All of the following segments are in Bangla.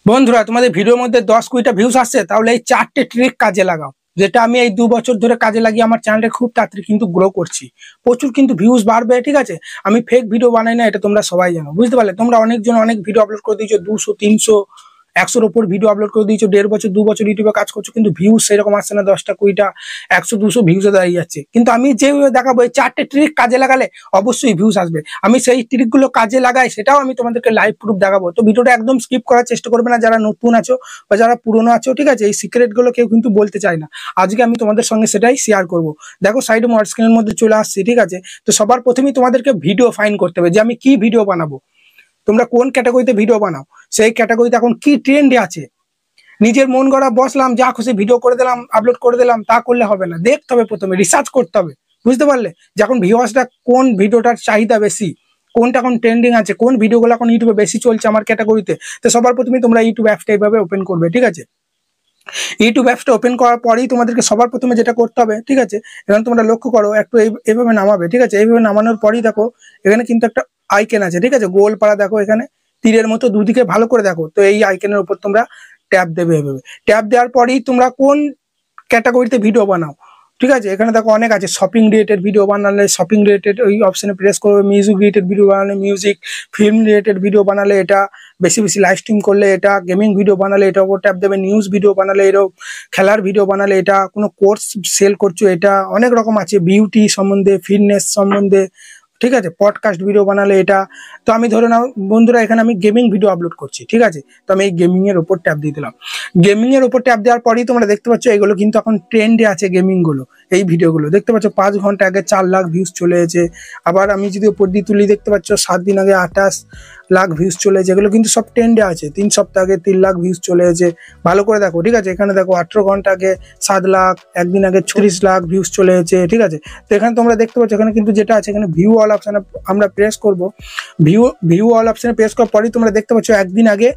বন্ধুরা, তোমাদের ভিডিওর মধ্যে 10-20টা ভিউজ আসছে, তাহলে এই 4টে ট্রিক কাজে লাগাও, যেটা আমি এই 2 বছর ধরে কাজে লাগিয়ে আমার চ্যানেলটা খুব তাড়াতাড়ি কিন্তু গ্রো করছি। প্রচুর কিন্তু ভিউজ বাড়বে, ঠিক আছে। আমি ফেক ভিডিও বানাই না, এটা তোমরা সবাই জানো, বুঝতে পারলে। তোমরা অনেকজন অনেক ভিডিও আপলোড করে দিয়েছো, 200, 300, 100-র উপর ভিডিও আপলোড করে দিয়েছো, 1.5 বছর 2 বছর ইউটিউবে কাজ করছো, কিন্তু ভিউজ সেরকম আসছে না। 10টা 20টা 100 200 ভিউজে দাঁড়িয়ে যাচ্ছে। কিন্তু আমি যেভাবে দেখাবো এই 4টে ট্রিক কাজে লাগালে অবশ্যই ভিউজ আসবে। আমি সেই ট্রিকগুলো কাজে লাগাই, সেটাও আমি তোমাদেরকে লাইভ প্রুফ দেখাবো। তো ভিডিওটা একদম স্কিপ করার চেষ্টা করবে না, যারা নতুন আছো বা যারা পুরনো আছো, ঠিক আছে। এই সিক্রেট গুলো কেউ কিন্তু বলতে চায় না, আজকে আমি তোমাদের সঙ্গে সেটাই শেয়ার করব। দেখো সাইডে মোবাইল স্ক্রিনের মধ্যে চলে আসছি, ঠিক আছে। তো সবার প্রথমেই তোমাদেরকে ভিডিও ফাইন্ড করতে হবে, যে আমি কি ভিডিও বানাবো, তোমরা কোন ক্যাটাগরিতে ভিডিও বানাও, সেই ক্যাটাগরিতে এখন কি ট্রেন্ডে আছে। নিজের মন গড়া বসলাম, যা খুশি ভিডিও করে দিলাম, আপলোড করে দিলাম, তা করলে হবে না। দেখতে হবে, প্রথমে রিসার্চ করতে হবে, বুঝতে পারলে। যে এখন ভিউয়ার্সটা কোন ভিডিওটার চাহিদা বেশি, কোনটা এখন ট্রেন্ডিং আছে, কোন ভিডিওগুলো এখন ইউটিউবে বেশি চলছে আমার ক্যাটাগরিতে। তো সবার প্রথমে তোমরা ইউটিউব অ্যাপটা এইভাবে ওপেন করবে, ঠিক আছে। ইউটিউব অ্যাপটা ওপেন করার পরেই তোমাদেরকে সবার প্রথমে যেটা করতে হবে, ঠিক আছে, এখানে তোমরা লক্ষ্য করো, একটু এইভাবে নামাবে, ঠিক আছে। এইভাবে নামানোর পরেই দেখো এখানে কিন্তু একটা আইকন আছে, ঠিক আছে, গোল পাড়া। দেখো এখানে তীরের মতো দুদিকে ভালো করে দেখো। তো এই আইকনের উপর তোমরা ট্যাপ দেবে। এভাবে ট্যাপ দেওয়ার পরেই তোমরা কোন ক্যাটাগরিতে ভিডিও বানাও, ঠিক আছে। এখানে দেখো অনেক আছে, শপিং রিলেটেড ভিডিও বানালে শপিং রিলেটেড ওই অপশনে প্রেস করবে, মিউজিক রিলেটেড ভিডিও বানালে মিউজিক, ফিল্ম রিলেটেড ভিডিও বানালে এটা, বেশি বেশি লাইভ স্ট্রিম করলে এটা, গেমিং ভিডিও বানালে এটা ওপর ট্যাপ দেবে, নিউজ ভিডিও বানালে এরকম, খেলার ভিডিও বানালে এটা, কোনো কোর্স সেল করছো এটা, অনেক রকম আছে, বিউটি সম্বন্ধে, ফিটনেস সম্বন্ধে, ঠিক আছে, পডকাস্ট ভিডিও বানালে এটা। তো আমি ধরে নাও বন্ধুরা, এখানে আমি গেমিং ভিডিও আপলোড করছি, ঠিক আছে। তো আমি এই গেমিং এর উপর ট্যাপ দিয়ে দিলাম। গেমিং এর উপর ট্যাপ দেওয়ার পরেই তোমরা দেখতে পাচ্ছ এগুলো কিন্তু এখন ট্রেন্ডে আছে, গেমিং গুলো। এই ভিডিওগুলো দেখতে পাচ্ছ 5 ঘন্টা আগে 4 লাখ ভিউজ চলে এসেছে। আবার আমি যদি উপর দিয়ে তুলি, দেখতে পাচ্ছ 7 দিন আগে 28 লাখ ভিউজ চলে এসেছে। এগুলো কিন্তু সব ট্রেন্ডে আছে। 3 সপ্তাহ আগে 3 লাখ ভিউজ চলে এসেছে। ভালো করে দেখো, ঠিক আছে। এখানে দেখো 18 ঘন্টা আগে 7 লাখ, একদিন আগে 36 লাখ ভিউজ চলে এসেছে, ঠিক আছে। তো এখানে তোমরা দেখতে পাচ্ছ এখানে কিন্তু যেটা আছে, এখানে ভিউ অল অপশনে আমরা প্রেস করব। ভিউ অল অপশনে প্রেস করার পরেই তোমরা দেখতে পাচ্ছ একদিন আগে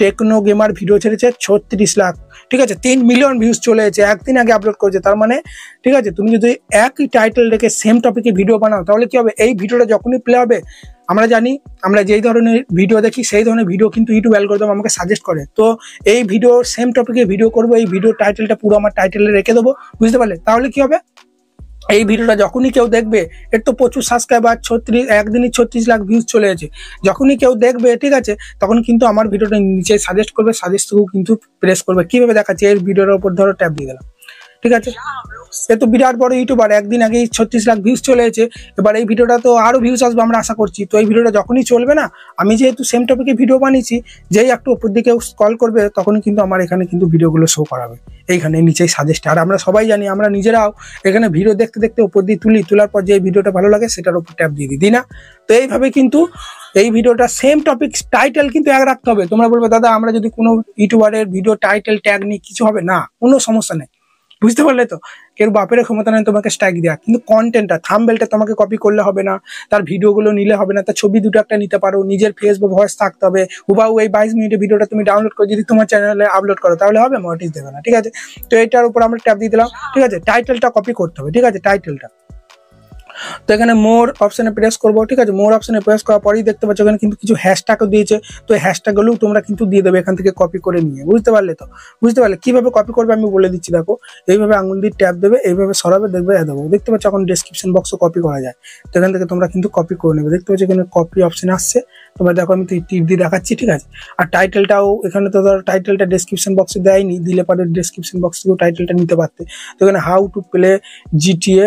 টেকনো গেমার ভিডিও ছেড়েছে 36 লাখ, ঠিক আছে, 3 মিলিয়ন ভিউজ চলে এসেছে, একদিন আগে আপলোড করেছে। তার মানে, ঠিক আছে, তুমি যদি একই টাইটেল রেখে সেম টপিকে ভিডিও বানাও, তাহলে কি হবে, এই ভিডিওটা যখনই প্লে হবে, আমরা জানি আমরা যেই ধরনের ভিডিও দেখি সেই ধরনের ভিডিও কিন্তু ইউটিউব অ্যালগরিদম আমাকে সাজেস্ট করে। তো এই ভিডিও সেম টপিকে ভিডিও করবো, এই ভিডিও টাইটেলটা পুরো আমার টাইটেলে রেখে দেবো, বুঝতে পারলে। তাহলে কি হবে, এই ভিডিওটা যখনই কেউ দেখবে, এর তো প্রচুর সাবস্ক্রাইবার, একদিনই 36 লাখ ভিউজ চলে এসেছে। যখনই কেউ দেখবে, ঠিক আছে, তখন কিন্তু আমার ভিডিওটা নিচে সাজেস্ট করবে, সাজেস্টও কিন্তু প্রেস করবে। কিভাবে দেখাচ্ছে, এই ভিডিওর উপর ধরো ট্যাপ দিয়ে দিলাম, ঠিক আছে। এ তো বিরাট বড় ইউটিউবার, একদিন আগে 36 লাখ ভিউজ চলে এসেছে। এবার এই ভিডিওটা তো আরো ভিউজ আসবে আমরা আশা করছি। তো এই ভিডিওটা যখনই চলবে না, আমি যেহেতু সেম টপিকে ভিডিও বানিয়েছি, যেই একটু উপর দিকে স্ক্রল করবে, তখনই কিন্তু আমার এখানে কিন্তু ভিডিওগুলো শো করাবে, এইখানে নিচেই সাজেস্ট। আর আমরা সবাই জানি, আমরা নিজেরাও এখানে ভিডিও দেখতে দেখতে উপর দিয়ে তোলার পর যে ভিডিওটা ভালো লাগে সেটার উপর ট্যাপ দিয়ে দিই না। তো এইভাবে কিন্তু এই ভিডিওটা সেম টপিক টাইটেল কিন্তু এক রাখতে হবে। তোমরা বলবে দাদা আমরা যদি কোনো ইউটিউবারের ভিডিও টাইটেল ট্যাগ নিই, কিছু হবে না, কোনো সমস্যা নেই, বুঝতে পারলে তো। কেউ বাপের ক্ষমতা নেই তোমাকে স্ট্রাইক দেওয়া, কিন্তু কন্টেন্টটা, থাম্বনেলটা তোমাকে কপি করলে হবে না, তার ভিডিওগুলো নিলে হবে না, তার ছবি দুটো একটা নিতে পারো, নিজের ফেস বা ভয়েস থাকতে হবে। হুবাহু এই 22 মিনিটের ভিডিওটা তুমি ডাউনলোড করে যদি তোমার চ্যানেলে আপলোড করো, তাহলে হবে, মোটিস দেবে না, ঠিক আছে। তো এটার উপর আমরা ট্যাপ দিয়ে দিলাম, ঠিক আছে। টাইটেলটা কপি করতে হবে, ঠিক আছে, টাইটেলটা। তো এখানে মোর অপশনে প্রেস করবো, ঠিক আছে। মোর অপশনে প্রেস করার পরেই দেখতে পাচ্ছ এখানে কিন্তু কিছু হ্যাশট্যাগও দিয়েছে। তো এই হ্যাশট্যাগগুলোও তোমরা কিন্তু দিয়ে দেবে এখান থেকে কপি করে নিয়ে, বুঝতে পারলে তো। বুঝতে পারলে কিভাবে কপি করবে আমি বলে দিচ্ছি। দেখো এইভাবে আঙুল দিয়ে ট্যাপ দেবে, এইভাবে সরাবে, দেখবে দেবো, দেখতে পাচ্ছ এখন ডেসক্রিপশন বক্সও কপি করা যায়। তো এখান থেকে তোমরা কিন্তু কপি করে নেবে, দেখতে পাচ্ছ এখানে কপি অপশন আসছে। তোমরা দেখো আমি টিপ দিয়ে দেখাচ্ছি, ঠিক আছে। আর টাইটেলটাও এখানে তো ধরো টাইটেলটা ডেসক্রিপশন বক্সে দেয়নি, দিলে পরে ডেসক্রিপশন বক্স থেকেও টাইটেলটা নিতে পারতে। তো এখানে how to play GTA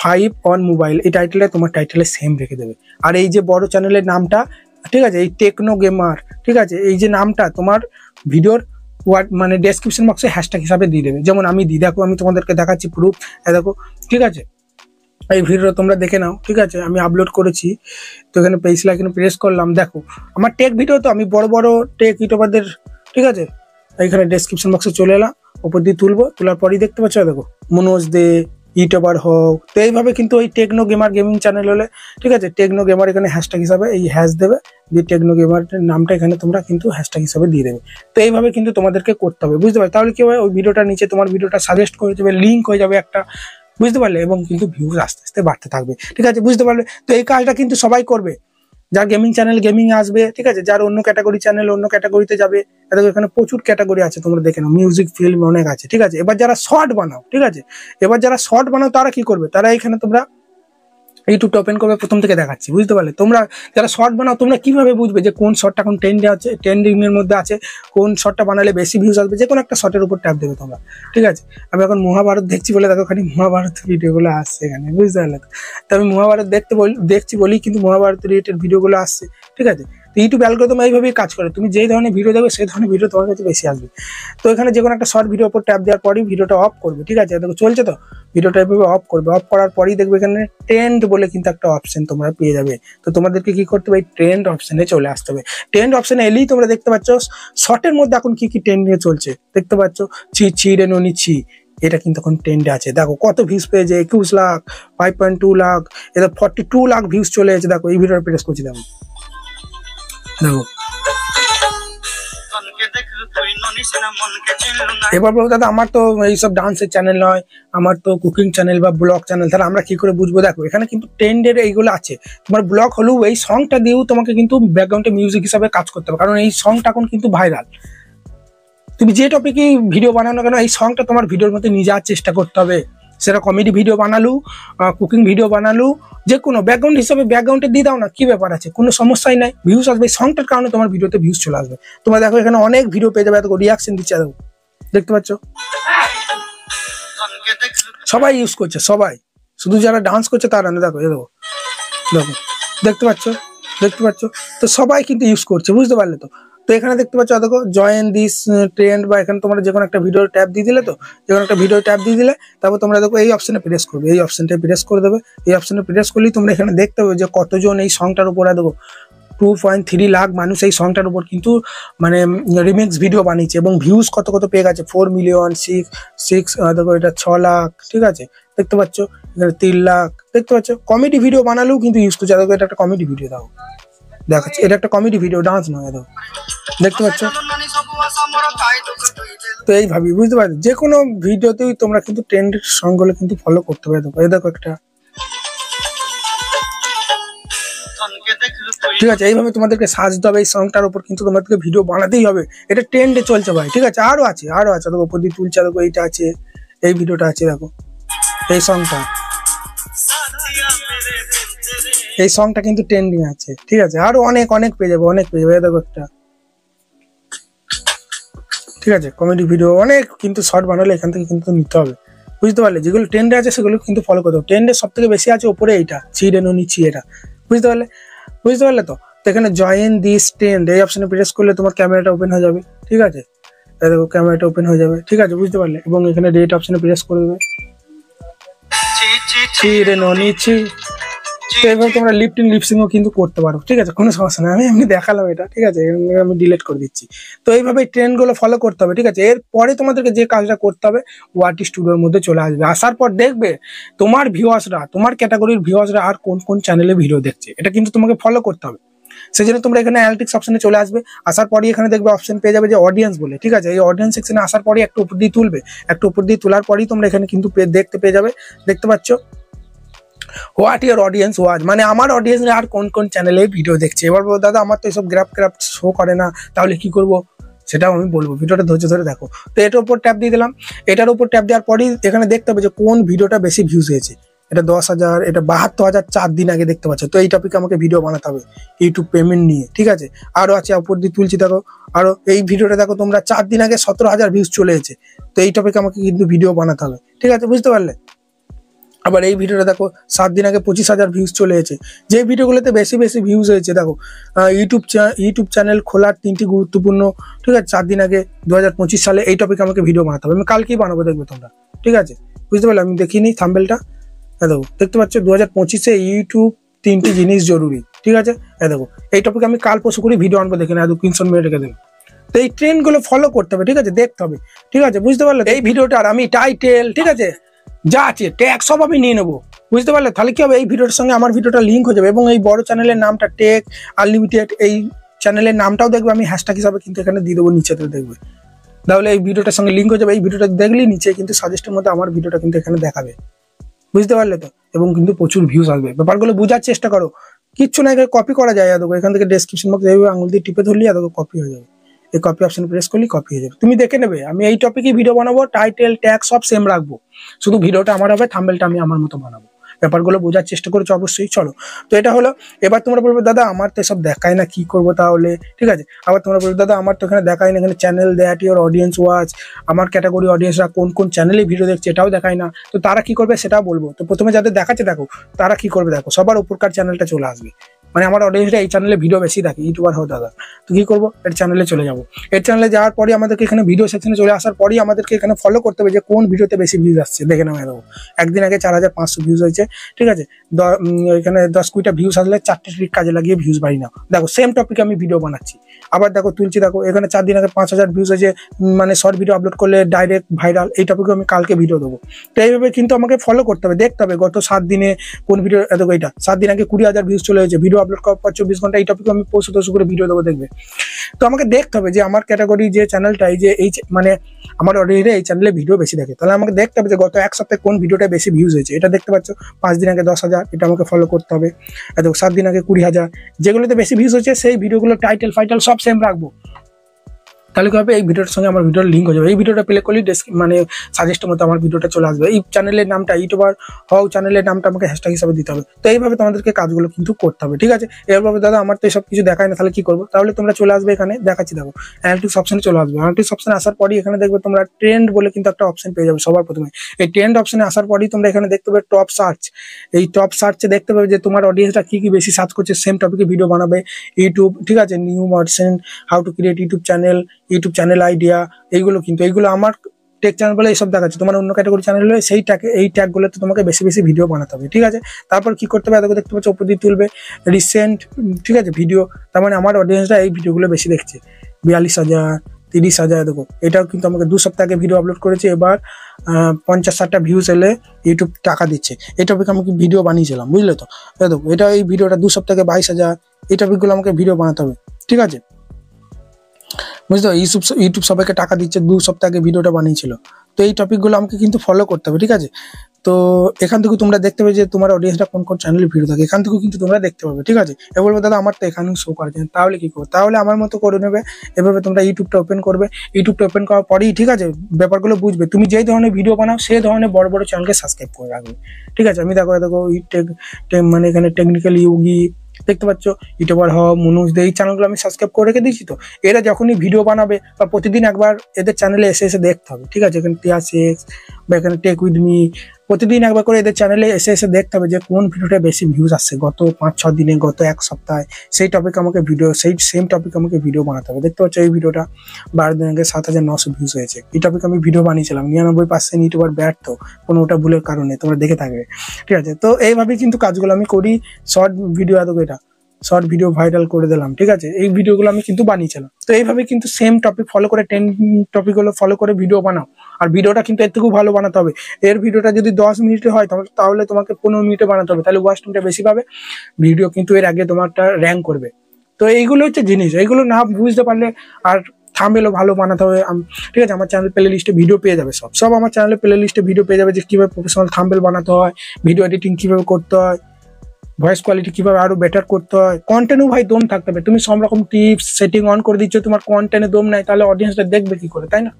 5 on mobile, এই টাইটেলটা তোমার টাইটেলে সেম রেখে দেবে। আর এই যে বড় চ্যানেলের নামটা, ঠিক আছে, এই টেকনো গেমার, ঠিক আছে, এই যে নামটা তোমার ভিডিওর মানে ডেসক্রিপশন বক্সে হ্যাশট্যাগ হিসাবে দিয়ে দেবে। যেমন আমি দিই, দেখো আমি তোমাদেরকে দেখাচ্ছি প্রুফ, দেখো, ঠিক আছে। এই ভিডিওটা তোমরা দেখে নাও, ঠিক আছে, আমি আপলোড করেছি। তো এখানে পেজটা এখানে প্রেস করলাম, দেখো আমার টেক ভিডিও, তো আমি বড় বড় টেক ইউটিউবারদের, ঠিক আছে, এইখানে ডেসক্রিপশন বক্সে চলে এলাম, উপর দিয়ে তুলবো, তোলার পরেই দেখতে পাচ্ছ দেখো মনোজ দে ইউটিউবার হোক। তো এইভাবে কিন্তু ওই টেকনো গেমার গেমিং চ্যানেল হলে, ঠিক আছে, টেকনো গেমার এখানে হ্যাশট্যাগ হিসাবে এই হ্যাশ দেবে, দিয়ে টেকনো গেমার নামটা এখানে তোমরা কিন্তু হ্যাশট্যাগ হিসাবে দিয়ে দেবে। তো এইভাবে কিন্তু তোমাদেরকে করতে হবে, বুঝতে পারবে। তাহলে কি হবে, ওই ভিডিওটার নিচে তোমার ভিডিওটা সাজেস্ট করে দেবে, লিঙ্ক হয়ে যাবে একটা, বুঝতে পারলে, এবং কিন্তু ভিউজ আস্তে আস্তে বাড়তে থাকবে, ঠিক আছে, বুঝতে পারলে। তো এই কাজটা কিন্তু সবাই করবে, যার গেমিং চ্যানেল গেমিং আসবে, ঠিক আছে, যার অন্য ক্যাটাগরি চ্যানেল অন্য ক্যাটাগরিতে যাবে। দেখো এখানে প্রচুর ক্যাটাগরি আছে, তোমরা দেখে নাও, মিউজিক ফিল্ম অনেক আছে, ঠিক আছে। এবার যারা শর্ট বানাও, ঠিক আছে, এবার যারা শর্ট বানাও তারা কি করবে, তারা এখানে তোমরা ইউটিউবটা ওপেন করবে, প্রথম থেকে দেখাচ্ছি, বুঝতে পারলে। তোমরা যারা শর্ট বানাও তোমরা কিভাবে বুঝবে যে কোন শর্টটা এখন ট্রেন্ডে আছে, ট্রেন্ডিং এর মধ্যে আছে, কোন শর্টটা বানালে বেশি ভিউজ আসবে, যে কোনো একটা শর্টের উপর ট্যাপ দেবে তোমরা, ঠিক আছে। আমি এখন মহাভারত দেখছি বলে দেখো খালি মহাভারত ভিডিওগুলো আসছে এখানে, বুঝতে পারলে। তো আমি মহাভারত দেখছি বলি কিন্তু মহাভারত রিলেটেড ভিডিওগুলো আসছে, ঠিক আছে। তো ইউটিউব অ্যালগরিদম এইভাবেই কাজ করে, তুমি যেই ধরনের ভিডিও দেখবে সেই ধরনের ভিডিও তোমার কাছে বেশি আসবে। তো এখানে যে কোনো একটা শর্ট ভিডিওর উপর ট্যাপ দেওয়ার পরই ভিডিওটা অফ করবে, ঠিক আছে। দেখো চলছে তো, ভিডিওটা এভাবে অফ করবে, অফ করার পরই দেখবে এখানে ট্রেন্ড বলে কিন্তু একটা অপশন তোমরা পেয়ে যাবে। তো তোমাদেরকে কি করতে হবে, এই ট্রেন্ড অপশনে চলে আসতে হবে। ট্রেন্ড অপশনে এলেই তোমরা দেখতে পাচ্ছ শর্টের মধ্যে এখন কি কি ট্রেন্ড নিয়ে চলছে, দেখতে পাচ্ছ। ছি রে ননি ছি, এটা কিন্তু এখন ট্রেন্ডে আছে। দেখো কত ভিউজ পেয়েছে, 21 লাখ, 5.2 লাখ, এটা 42 লাখ ভিউজ চলে এসেছে। দেখো এই ভিডিওটা প্রেস করছি, দেখো দেখো। এবার বলবো দাদা আমার তো এইসব ডান্সের চ্যানেল নয়, আমার তো কুকিং চ্যানেল বা ব্লগ চ্যানেল, তাহলে আমরা কি করে বুঝবো? দেখো এখানে কিন্তু ট্রেন্ডের এইগুলো আছে। তোমার ব্লগ হলেও এই সংটা দিয়েও তোমাকে কিন্তু ব্যাকগ্রাউন্ডে মিউজিক হিসাবে কাজ করতে হবে, কারণ এই সংটা এখন কিন্তু ভাইরাল। তুমি যে টপিকে ভিডিও বানানো কেন, এই সংটা তোমার ভিডিওর মধ্যে নিয়ে যাওয়ার চেষ্টা করতে হবে। সেটা কমেডি ভিডিও বানালু, কুকিং ভিডিও বানালু, যে কোনো ব্যাকগ্রাউন্ড হিসাবে ব্যাকগ্রাউন্ডে দিয়ে দাও না, কি ব্যাপার আছে, কোনো সমস্যাই নাই, ভিউজ আসবে। সংটার কারণে তোমার ভিডিওতে ভিউজ চলে আসবে। তোমরা দেখো এখানে অনেক ভিডিও পেয়ে যাবে, এত রিয়াকশন দিচ্ছে, দেখো দেখতে পাচ্ছ, সবাই ইউজ করছে, সবাই, শুধু যারা ডান্স করছে তারা না। দেখো দেখো দেখো, দেখতে পাচ্ছ, দেখতে পাচ্ছ, তো সবাই কিন্তু ইউজ করছে, বুঝতে পারলে তো। তো এখানে দেখতে পাচ্ছ, দেখো জয়েন দিস ট্রেন্ড, বা এখানে তোমরা যে কোনো একটা ভিডিও ট্যাপ দিয়ে দিলে, তো যে কোনো একটা ভিডিও ট্যাপ দিয়ে দিলে, তারপর তোমরা দেখো এই অপশনে প্রেস করবে, এই অপশনটা প্রেস করে দেবে। এই অপশনে প্রেস করলেই তোমরা এখানে দেখতে হবে যে কতজন এই সংটার উপরে, দেখো 2.3 লাখ মানুষ এই সংটার উপর কিন্তু মানে রিমিক্স ভিডিও বানিয়েছে, এবং ভিউজ কত কত পেয়ে গেছে, 4 মিলিয়ন, 6 দেখো এটা 6 লাখ, ঠিক আছে, দেখতে পাচ্ছ, এখানে 3 লাখ, দেখতে পাচ্ছ। কমেডি ভিডিও বানালেও কিন্তু ইউজ করছে, দেখো এটা একটা কমেডি ভিডিও, দাও দেখাচ্ছি, এটা একটা কমেডি ভিডিও, ডান্স নয়, দেখো দেখতে পাচ্ছ। তো এইভাবেই বুঝতে পারছো, যে কোনো ভিডিওতেই তোমরা কিন্তু ট্রেন্ডের সংগুলো কিন্তু ফলো করতে পারো। এই দেখো একটা, ঠিক আছে, এইভাবে তোমাদেরকে সাজতে হবে, এই সংটার উপর কিন্তু তোমাদেরকে ভিডিও বানাতেই হবে, এটা ট্রেন্ডে চলছে ভাই, ঠিক আছে। আরো আছে, আরো আছে, দেখো উপর দিয়ে তুলছে, দেখো এইটা আছে, এই ভিডিওটা আছে, দেখো এই সংটা, এই সংটা কিন্তু ট্রেন্ডিং আছে, ঠিক আছে। আরো অনেক অনেক পেয়ে যাবে, অনেক পেয়ে যাবে। দেখো একটা, ঠিক আছে, কমেডি ভিডিও অনেক কিন্তু শর্ট বানালে এখান থেকে কিন্তু নিতে হবে, বুঝতে পারলে। যেগুলো ট্রেন্ডে আছে সেগুলো কিন্তু ফলো করতে হবে। ট্রেন্ডে সব থেকে বেশি আছে ওপরে এইটা, ছিড়েনো নিচ্ছি, এটা বুঝতে পারলে, বুঝতে পারলে তো। তো এখানে জয়েন দিস ট্রেন্ড এই অপশনে প্রেস করলে তোমার ক্যামেরাটা ওপেন হয়ে যাবে, ঠিক আছে, দেখো ক্যামেরাটা ওপেন হয়ে যাবে, ঠিক আছে, বুঝতে পারলে। এবং এখানে রেট অপশনে প্রেস করে দেবে, ছিড়েনো নিচ্ছি। তো এবার তোমরা লিপটিং লিপসিংও কিন্তু করতে পারো, ঠিক আছে, কোনো সমস্যা নেই। আমি এমনি দেখালাম এটা, ঠিক আছে, আমি ডিলিট করে দিচ্ছি। তো এইভাবে ট্রেন্ডগুলো ফলো করতে হবে, ঠিক আছে। এরপরে তোমাদেরকে যে কাজটা করতে হবে, ওয়াটি স্টুডিওর মধ্যে চলে আসবে। আসার পর দেখবে তোমার ভিউয়ার্সরা, তোমার ক্যাটাগরির ভিউয়ার্সরা আর কোন কোন চ্যানেলে ভিডিও দেখছে, এটা কিন্তু তোমাকে ফলো করতে হবে। সেই জন্য তোমরা এখানে অ্যানালিটিক্স অপশনে চলে আসবে। আসার পরই এখানে দেখবে অপশন পেয়ে যাবে যে অডিয়েন্স বলে, ঠিক আছে। এই অডিয়েন্স সেকশনে আসার পরই একটু উপর দিয়ে তুলবে, একটু উপর দিয়ে তোলার পরই তোমরা এখানে কিন্তু দেখতে পেয়ে যাবে, দেখতে পাচ্ছ হোয়াট ইয়ার অডিয়েন্স ওয়াচ, মানে আমার অডিয়েন্স আর কোন কোন চ্যানেলে ভিডিও দেখছে। এবার বলবো দাদা আমার তো এসব গ্রাফ শো করে না, তাহলে কি করব সেটাও আমি বলবো, ভিডিওটা ধৈর্য ধরে দেখো। তো এটার উপর ট্যাপ দিয়ে দিলাম, এটার উপর ট্যাপ দেওয়ার পরই এখানে দেখতে হবে যে কোন ভিডিওটা বেশি ভিউজ হয়েছে। এটা 10,000, এটা 72,000 4 দিন আগে, দেখতে পাচ্ছ। তো এই টপিকে আমাকে ভিডিও বানাতে হবে ইউটিউব পেমেন্ট নিয়ে, ঠিক আছে। আরো আছে, উপর দিয়ে তুলছি, দেখো আরো এই ভিডিওটা দেখো তোমরা 4 দিন আগে 17,000 ভিউজ চলে এসেছে। তো এই টপিকে আমাকে কিন্তু ভিডিও বানাতে হবে, ঠিক আছে, বুঝতে পারলে। আবার এই ভিডিওটা দেখো 7 দিন আগে 25,000 ভিউজ চলে এসেছে। যে ভিডিওগুলোতে বেশি বেশি ভিউজ হয়েছে, দেখো ইউটিউব চ্যানেল খোলার 3টি গুরুত্বপূর্ণ, ঠিক আছে, 4 দিন আগে 2025 সালে এই টপিকে আমাকে ভিডিও বানাতে হবে। আমি কালকেই বানাবো, দেখবে তোমরা, ঠিক আছে, বুঝতে পারলে। আমি দেখিনি থাম্বনেলটা, দেখো দেখতে পাচ্ছ 2025-এ ইউটিউব 3টি জিনিস জরুরি, ঠিক আছে। দেখো এই টপিকে আমি কাল পরশু করে ভিডিও আনবো, দেখে না, স্ক্রিনশট মেরে রেখে দেবো। তো এই ট্রেন্ডগুলো ফলো করতে হবে, ঠিক আছে, দেখতে হবে, ঠিক আছে, বুঝতে পারলে। এই ভিডিওটার আমি টাইটেল, ঠিক আছে, যা আছে ট্যাগ সব আমি নিয়ে নেবো, বুঝতে পারলে। তাহলে কি হবে, এই ভিডিওটার সঙ্গে আমার ভিডিওটা লিঙ্ক হয়ে যাবে, এবং এই বড় চ্যানেলের নামটা টেক আনলিমিটেড, এই চ্যানেলের নামটাও দেখবে আমি হ্যাশট্যাগ হিসাবে কিন্তু এখানে দিয়ে দেবো, নিচেতে দেখবে। তাহলে এই ভিডিওটার সঙ্গে লিঙ্ক হয়ে যাবে। এই ভিডিওটা দেখলেই নিচে কিন্তু সাজেস্টের মধ্যে আমার ভিডিওটা কিন্তু এখানে দেখাবে, বুঝতে পারলে তো। এবং কিন্তু প্রচুর ভিউজ আসবে। ব্যাপারগুলো বোঝার চেষ্টা করো, কিচ্ছু না, কপি করা যায়। দেখো এখান থেকে ডেসক্রিপশন বক্সে এইভাবে আঙুল দিয়ে টিপে ধরলি দেখো কপি হয়ে যাবে। এই কপি অপশন প্রেস করলে কপি হয়ে যাবে, তুমি দেখে নেবে। আমি এই টপিকে ভিডিও বানাবো, টাইটেল ট্যাগ সব সেম রাখবো, শুধু ভিডিওটা আমার হবে, থাম্বনেলটা আমি আমার মতো বানাবো। ব্যাপারগুলো বোঝার চেষ্টা করেছো অবশ্যই। চলো, তো এটা হলো। এবার তোমরা বলবে দাদা আমার তো সব দেখায় না, কি করবো তাহলে? ঠিক আছে, আবার তোমরা বলবে দাদা আমার তো এখানে দেখায় না, এখানে channel that your audience watch, আমার ক্যাটাগরি অডিয়েন্সরা কোন কোন চ্যানেলে ভিডিও দেখছে এটাও দেখায় না। তো তারা কি করবে সেটাও বলবো। তো প্রথমে যাদের দেখাচ্ছে দেখো, তারা কি করবে দেখো, সবার উপরকার চ্যানেলটা চলে আসবে, মানে আমার অডিয়েন্সরা এই চ্যানেলে ভিডিও বেশি দেখে, ইউটিউবার হোক দাদা। তো কি করবো, এর চ্যানেলে চলে যাবো। এর চ্যানেলে যাওয়ার পরে আমাদেরকে এখানে ভিডিও সেকশনে চলে আসার পরেই আমাদেরকে এখানে ফলো করতে হবে যে কোন ভিডিওতে বেশি ভিউজ আসছে। দেখে নেওয়া যাবো, একদিন আগে 4500 ভিউজ হয়েছে, ঠিক আছে, এখানে 10-20টা ভিউজ আসলে 4টে ট্রিক কাজে লাগিয়ে ভিউজ বাড়ি নাও। দেখো সেম টপিকে আমি ভিডিও বানাচ্ছি, আবার দেখো তুলছি, দেখো এখানে 4 দিন আগে 5000 ভিউজ হয়েছে, মানে শর্ট ভিডিও আপলোড করলে ডাইরেক্ট ভাইরাল। এই টপিকে আমি কালকে ভিডিও দেবো। তো এইভাবে কিন্তু আমাকে ফলো করতে হবে, দেখতে হবে গত 7 দিনে কোন ভিডিও। দেখো এইটা 7 দিন আগে 20,000 ভিউজ চলে হয়েছে, ভিডিও আপলোড করার পর 24 ঘন্টা। এই টপিকে আমি পোস্ট করে ভিডিও দেবো, দেখবে। তো আমাকে দেখতে হবে যে আমার ক্যাটাগরি যে চ্যানেলটা, এই যে এই মানে আমার অডিয়েন্সরা এই চ্যানেলে ভিডিও বেশি দেখে, তাহলে আমাকে দেখতে হবে যে গত এক সপ্তাহে কোন ভিডিওটা বেশি ভিউজ হয়েছে। এটা দেখতে পাচ্ছ 5 দিন আগে 10,000, এটা আমাকে ফলো করতে হবে। দেখো 7 দিন আগে 20,000, যেগুলোতে বেশি ভিউজ হচ্ছে সেই ভিডিওগুলো টাইটেল ফাইটেল সব সেম রাখবো। তাহলে কি হবে, এই ভিডিওর সঙ্গে আমার ভিডিওর লিঙ্ক হয়ে যাবে। এই ভিডিওটা প্লে করলে মানে সাজেস্টের মতো আমার ভিডিওটা চলে আসবে। এই চ্যানেলের নামটা ইউটিউবার হও, চ্যানেলের নামটা আমাকে হ্যাশট্যাগ হিসাবে দিতে হবে। তো এইভাবে তোমাদেরকে কাজগুলো কিন্তু করতে হবে, ঠিক আছে। এরভাবে দাদা আমার তো সব কিছু দেখায় না, তাহলে কি করবো? তাহলে তোমরা চলে আসবে এখানে, দেখাচ্ছি দেখো অ্যানালিটিক্স অপশনে চলে আসবে। অ্যানালিটিক্স অপশনে আসার পরই এখানে দেখবে তোমরা ট্রেন্ড বলে কিন্তু একটা অপশন পেয়ে যাবে সবার প্রথমে। এই ট্রেন্ড অপশনে আসার পরই তোমরা এখানে দেখতে পাবে টপ সার্চ। এই টপ সার্চে দেখতে পাবে যে তোমার অডিয়েন্সটা কি কি বেশি সার্চ করছে, সেম টপিকে ভিডিও বানাবে। ইউটিউব, ঠিক আছে, new merchant, how to create YouTube channel idea, এইগুলো কিন্তু এইগুলো আমার টেক চ্যানেল বলে এইসব দেখাচ্ছে। তোমার অন্য ক্যাটাগরি চ্যানেল হলে সেই এই ট্যাগগুলোতে তোমাকে বেশি বেশি ভিডিও বানাতে হবে, ঠিক আছে। তারপর কি করতে হবে, দেখতে পাচ্ছ উপর দিয়ে তুলবে রিসেন্ট, ঠিক আছে, ভিডিও। তার মানে আমার অডিয়েন্সরা এই ভিডিওগুলো বেশি দেখছে। 42,000, 30,000, দেখো এটাও কিন্তু আমাকে 2 সপ্তাহ আগে ভিডিও আপলোড করেছে। এবার 50-60টা ভিউজ এলে ইউটিউব টাকা দিচ্ছে। এই টপিক আমি ভিডিও বানিয়েছিলাম, বুঝলে তো। দেখো এটা এই ভিডিওটা 2 সপ্তাহে 22,000, এই টপিকগুলো আমাকে ভিডিও বানাতে হবে, ঠিক আছে, বুঝতে পারো। ইউটিউব সবাইকে টাকা দিচ্ছে, 2 সপ্তাহ আগে ভিডিওটা বানিয়েছিল। তো এই টপিকগুলো আমাকে কিন্তু ফলো করতে হবে, ঠিক আছে। তো এখান থেকে তোমরা দেখতে পাবে যে তোমার অডিয়েন্সটা কোন কোন চ্যানেলে ভিডিও থাকে, এখান থেকেও কিন্তু তোমরা দেখতে পাবে, ঠিক আছে। এবার বলবো দাদা আমার তো এখানেও শো করে, তাহলে কি করবে? তাহলে আমার মতো করে নেবে। এভাবে তোমরা ইউটিউবটা ওপেন করবে। ইউটিউবটা ওপেন করার পরেই, ঠিক আছে, ব্যাপারগুলো বুঝবে। তুমি যেই ধরনের ভিডিও বানাও সেই ধরনের বড় বড় চ্যানেলকে সাবস্ক্রাইব করে রাখবে, ঠিক আছে। আমি দেখো মানে এখানে টেকনিক্যাল ইয়োগি দেখতে পাচ্ছ, ইউটিউবার হও, মনুজ দে, এই চ্যানেলগুলো আমি সাবস্ক্রাইব করে রেখে দিয়েছি। তো এরা যখনই ভিডিও বানাবে বা প্রতিদিন একবার এদের চ্যানেলে এসে এসে দেখতে হবে, ঠিক আছে। এখানে টিয়াসেক্স বা এখানে টেক উইথ মি, প্রতিদিন একবার করে এদের চ্যানেলে এসে এসে দেখতে হবে যে কোন ভিডিওটা বেশি ভিউজ আসছে গত 5-6 দিনে, গত 1 সপ্তাহে। সেই টপিক আমাকে ভিডিও, সেই সেম টপিক আমাকে ভিডিও বানাতে হবে। দেখতে পাচ্ছ এই ভিডিওটা 12 দিন আগে 7,900 ভিউজ হয়েছে। এই টপিক আমি ভিডিও বানিয়েছিলাম। 99% ইউটিউবার ব্যর্থ কোনোটা ভুলের কারণে, তোমরা দেখে থাকবে, ঠিক আছে। তো এইভাবেই কিন্তু কাজগুলো আমি করি। শর্ট ভিডিও, এত এটা শর্ট ভিডিও ভাইরাল করে দিলাম, ঠিক আছে। এই ভিডিওগুলো আমি কিন্তু বানিয়েছিলাম। তো এইভাবে কিন্তু সেম টপিক ফলো করে, 10 টপিকগুলো ফলো করে ভিডিও বানাও। আর ভিডিওটা কিন্তু এর থেকেও ভালো বানাতে হবে। এর ভিডিওটা যদি 10 মিনিটে হয় তাহলে তোমাকে 15 মিনিটে বানাতে হবে, তাহলে ওয়াচ টাইমটা বেশি পাবে। ভিডিও কিন্তু এর আগে তোমারটা র্যাঙ্ক করবে। তো এইগুলো হচ্ছে জিনিস, এইগুলো না বুঝতে পারলে আর থাম্বনেলও ভালো বানাতে হবে, ঠিক আছে। আমার চ্যানেল প্লে লিস্টে ভিডিও পেয়ে যাবে, সব আমার চ্যানেলে প্লে লিস্টে ভিডিও পেয়ে যাবে যে কিভাবে প্রফেশনাল থাম্বনেল বানাতে হয়, ভিডিও এডিটিং কিভাবে করতে হয়, ভয়েস কোয়ালিটি কিভাবে আরো বেটার করতে হয়। কন্টেন্টও ভাই দম থাকতে হবে। তুমি সব রকম টিপস সেটিং অন করে দিচ্ছ, তোমার কন্টেন্টে দম নাই, তাহলে অডিয়েন্সটা দেখবে কি করে, তাই না?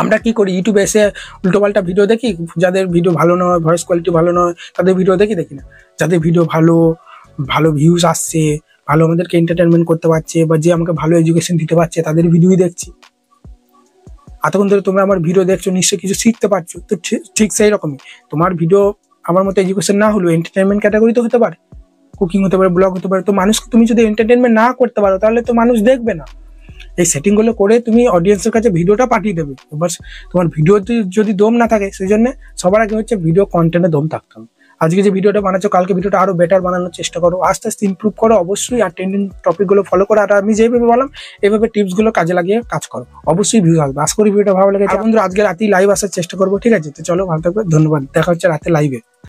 আমরা কি করি, ইউটিউবে এসে উল্টোপাল্টা ভিডিও দেখি, যাদের ভিডিও ভালো নয়, ভয়েস কোয়ালিটি ভালো নয়, তাদের ভিডিও দেখি না। যাদের ভিডিও ভালো ভালো ভিউজ আসছে, ভালো আমাদেরকে এন্টারটেনমেন্ট করতে পারছে, বা যে আমাকে ভালো এডুকেশন দিতে পারছে, তাদের ভিডিওই দেখছি। এতক্ষণ ধরে তোমরা আমার ভিডিও দেখছো, নিশ্চয়ই কিছু শিখতে পারছো। তো ঠিক সেই রকমই তোমার ভিডিও আমার মতো এডুকেশন না হলেও এন্টারটেনমেন্ট ক্যাটাগরি তো হতে পারে, কুকিং হতে পারে, ব্লগ হতে পারে। তো মানুষকে তুমি যদি এন্টারটেনমেন্ট না করতে পারো তাহলে তো মানুষ দেখবে না। এই সেটিংগুলো করে তুমি অডিয়েন্সের কাছে ভিডিওটা পাঠিয়ে দেবে। এবার তোমার ভিডিও যদি দম না থাকে, সেই জন্য সবার আগে হচ্ছে ভিডিও কন্টেন্টে দম থাকতে হবে। আজকে যে ভিডিওটা বানাচ্ছো, কালকে ভিডিওটা আরো বেটার বানানোর চেষ্টা করো, আস্তে আস্তে ইমপ্রুভ করো অবশ্যই। আর ট্রেন্ডিং টপিকগুলো ফলো করো, আর আমি যেভাবে বললাম এইভাবে টিপসগুলো কাজে লাগিয়ে কাজ করো, অবশ্যই ভিউজ আসবে। আশা করি ভিডিওটা ভালো লেগেছে। বন্ধুরা আজকে রাতেই লাইভ আসার চেষ্টা করবো, ঠিক আছে। তো চলো, ভালো থাকবে, ধন্যবাদ। দেখা হচ্ছে রাতে লাইভে।